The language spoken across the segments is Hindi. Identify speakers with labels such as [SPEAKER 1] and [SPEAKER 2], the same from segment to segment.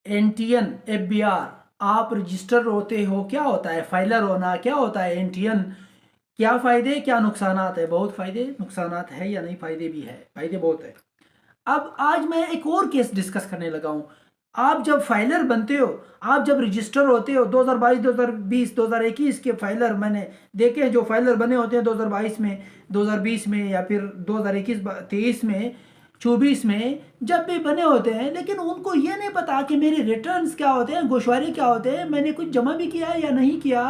[SPEAKER 1] एनटीएन, एफबीआर, आप रजिस्टर होते हो, क्या होता है फाइलर होना, क्या होता है एनटीएन, क्या फ़ायदे क्या नुकसानात है? बहुत फ़ायदे नुकसानात है या नहीं? फ़ायदे भी है, फ़ायदे बहुत है। अब आज मैं एक और केस डिस्कस करने लगा हूँ। आप जब फाइलर बनते हो, आप जब रजिस्टर होते हो, 2022, 2020, 2021 के फाइलर मैंने देखे हैं, जो फाइलर बने होते हैं 2022 में, 2020 में, या फिर 2021 23 में, 24 में, जब भी बने होते हैं, लेकिन उनको ये नहीं पता कि मेरे रिटर्न्स क्या होते हैं, गोशवारे क्या होते हैं, मैंने कुछ जमा भी किया है या नहीं किया।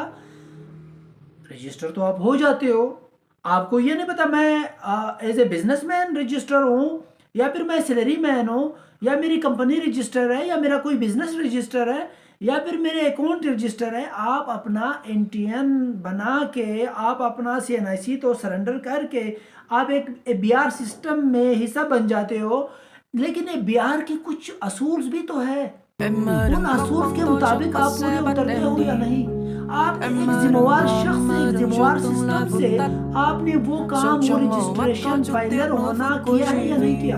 [SPEAKER 1] रजिस्टर तो आप हो जाते हो, आपको ये नहीं पता मैं एज ए बिजनेसमैन रजिस्टर हूँ, या फिर मैं सैलरी मैन हूँ, या मेरी कंपनी रजिस्टर है, या मेरा कोई बिजनेस रजिस्टर है, या फिर मेरे अकाउंट रजिस्टर है। आप अपना एनटीएन बना के, आप अपना सीएनआईसी तो सरेंडर करके, आप एक बिहार सिस्टम में हिस्सा बन जाते हो। लेकिन ये बिहार के कुछ असूल्स भी तो है, उन असूल्स के मुताबिक आप पूरे उतरते हो या नहीं? आपने एक जिम्मेवार शख्स से, एक जिम्मेवार सिस्टम से आपने वो काम, वो रजिस्ट्रेशन फाइलर होना किया है या नहीं किया?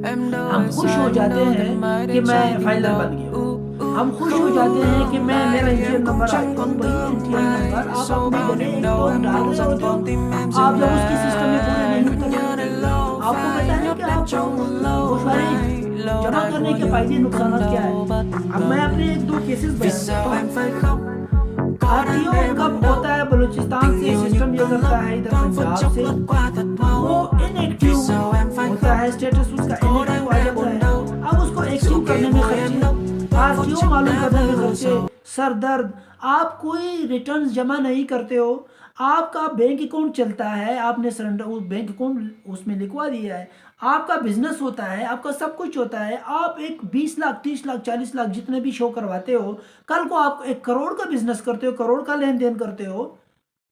[SPEAKER 1] हम खुश हो जाते हैं कि मैं फाइलर बन गया, हम खुश हो जाते हैं कि मैं, मेरा एनटीएन नंबर आ गया। वही एनटीएन नंबर आप अपने गले एक तो डाल रहे होते हो, आप जब उसके सिस्टम में पूरे नहीं उतरते होते। आपको पता है कि आप गोशवारे जमा करने के फायदे नुकसान क्या है? अब मैं अपने एक दो केसेस बयान करता हूँ। आरटीओ कब होता है? बलूचिस्तान से सिस्टम ये करता है, इधर पंजाब से, वो इनएक्टिव होता है, स्टेटस उसका इनएक्टिव आ जाता है। अब उसको एक्टिव करने में खर्चे, आरटीओ मालूम करने में खर्चे, सर दर्द। आप कोई रिटर्न्स जमा नहीं करते हो, आपका बैंक अकाउंट चलता है, आपने सरेंडर उस बैंक अकाउंट उसमें लिखवा दिया है, आपका बिजनेस होता है, आपका सब कुछ होता है, आप एक 20 लाख, 30 लाख, 40 लाख जितने भी शो करवाते हो, कल को आप 1 करोड़ का बिजनेस करते हो, करोड़ का लेन देन करते हो,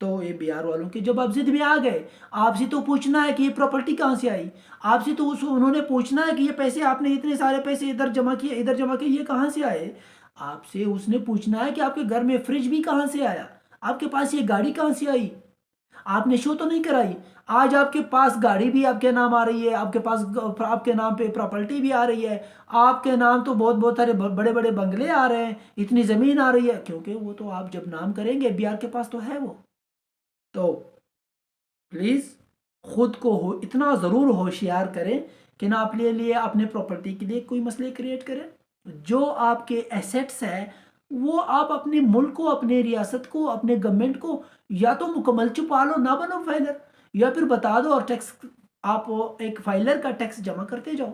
[SPEAKER 1] तो ये बिहार वालों के जब आप जिद में आ गए, आपसे तो पूछना है कि ये प्रॉपर्टी कहाँ से आई, आपसे तो उस उन्होंने पूछना है कि ये पैसे आपने इतने सारे पैसे इधर जमा किए, इधर जमा किए, ये कहाँ से आए। आपसे उसने पूछना है कि आपके घर में फ्रिज भी कहाँ से आया, आपके पास ये गाड़ी कहाँ से आई, आपने शो तो नहीं कराई। आज आपके पास गाड़ी भी आपके नाम आ रही है, आपके पास आपके नाम पे प्रॉपर्टी भी आ रही है, आपके नाम तो बहुत बहुत सारे बड़े बड़े बंगले आ रहे हैं, इतनी ज़मीन आ रही है, क्योंकि वो तो आप जब नाम करेंगे बिहार के पास तो है वो। तो प्लीज़ खुद को हो इतना ज़रूर होशियार करें कि ना अपने लिए, अपने प्रॉपर्टी के लिए कोई मसले क्रिएट करें। जो आपके एसेट्स है वो आप अपने मुल्क को, अपने रियासत को, अपने गवर्नमेंट को या तो मुकम्मल छुपा लो, ना बनो फाइलर, या फिर बता दो और टैक्स, आप एक फाइलर का टैक्स जमा करते जाओ।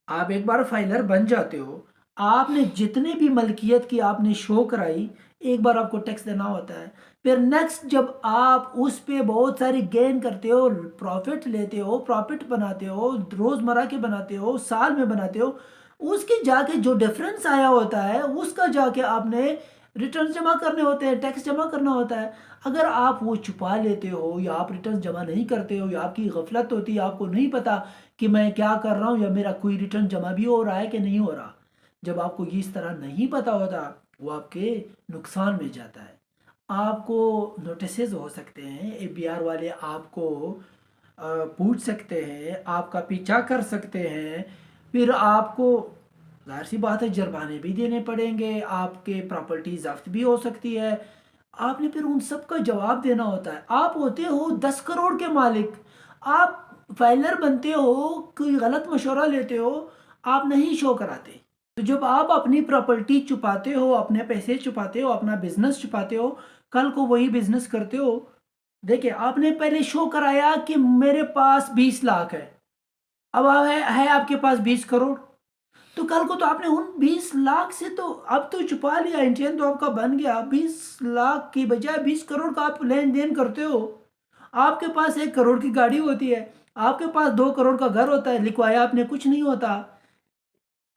[SPEAKER 1] आप एक बार फाइलर बन जाते हो, आपने जितने भी मलकियत की आपने शो कराई, एक बार आपको टैक्स देना होता है। फिर नेक्स्ट जब आप उस पे बहुत सारी गेन करते हो, प्रॉफिट लेते हो, प्रॉफिट बनाते हो, रोज़मर्रा के बनाते हो, साल में बनाते हो, उसके जाके जो डिफरेंस आया होता है उसका जाके आपने रिटर्न जमा करने होते हैं, टैक्स जमा करना होता है। अगर आप वो छुपा लेते हो, या आप रिटर्न जमा नहीं करते हो, या आपकी गफलत होती है, आपको नहीं पता कि मैं क्या कर रहा हूँ, या मेरा कोई रिटर्न जमा भी हो रहा है कि नहीं हो रहा, जब आपको ये इस तरह नहीं पता होता, वो आपके नुकसान में जाता है। आपको नोटिसेस हो सकते हैं, एबीआर वाले आपको पूछ सकते हैं, आपका पीछा कर सकते हैं, फिर आपको जाहिर सी बात है जुर्माने भी देने पड़ेंगे, आपके प्रॉपर्टी जब्त भी हो सकती है। आपने फिर उन सब का जवाब देना होता है। आप होते हो 10 करोड़ के मालिक, आप फाइलर बनते हो, कोई गलत मशवरा लेते हो, आप नहीं शो कराते। तो जब आप अपनी प्रॉपर्टी छुपाते हो, अपने पैसे छुपाते हो, अपना बिजनेस छुपाते हो, कल को वही बिजनेस करते हो। देखिए, आपने पहले शो कराया कि मेरे पास 20 लाख है, अब है आपके पास 20 करोड़, तो कल को तो आपने उन 20 लाख से तो अब तो छुपा लिया, इंडियन तो आपका बन गया। 20 लाख की बजाय 20 करोड़ का आप लेन देन करते हो। आपके पास 1 करोड़ की गाड़ी होती है, आपके पास 2 करोड़ का घर होता है, लिखवाया आपने कुछ नहीं होता।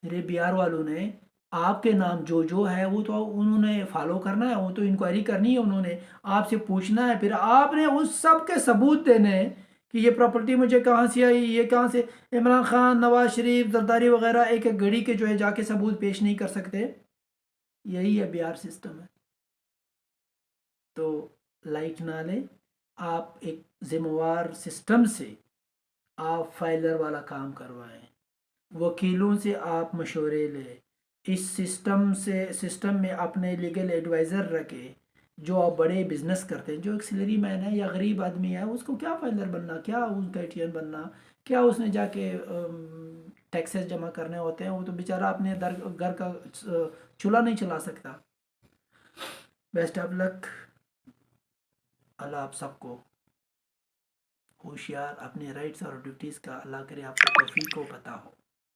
[SPEAKER 1] मेरे बिहार वालों ने आपके नाम जो जो है वो तो उन्होंने फॉलो करना है, वो तो इंक्वायरी करनी है, उन्होंने आपसे पूछना है, फिर आपने उस सब के सबूत देने हैं कि ये प्रॉपर्टी मुझे कहाँ से आई, ये कहाँ से। इमरान खान, नवाज शरीफ, जरदारी वगैरह एक एक घड़ी के जो है जाके सबूत पेश नहीं कर सकते। यही है बिहार सिस्टम है। तो लाइक ना ले, आप एक जिम्मेवार सिस्टम से आप फाइलर वाला काम करवाएं। वकीलों से आप मशवरे लें, इस सिस्टम में अपने लीगल एडवाइज़र रखें। जो आप बड़े बिजनेस करते हैं, जो एक सैलरी मैन है या गरीब आदमी है, उसको क्या फाइलर बनना, क्या उनका एटीएन बनना, क्या उसने जाके टैक्सेस जमा करने होते हैं। वो तो बेचारा अपने घर का चूल्हा नहीं चला सकता। Best of luck. अल्लाह आप सबको होशियार, अपने राइट्स और ड्यूटीज़ का अल्लाह करे आपको तौफीक को पता हो।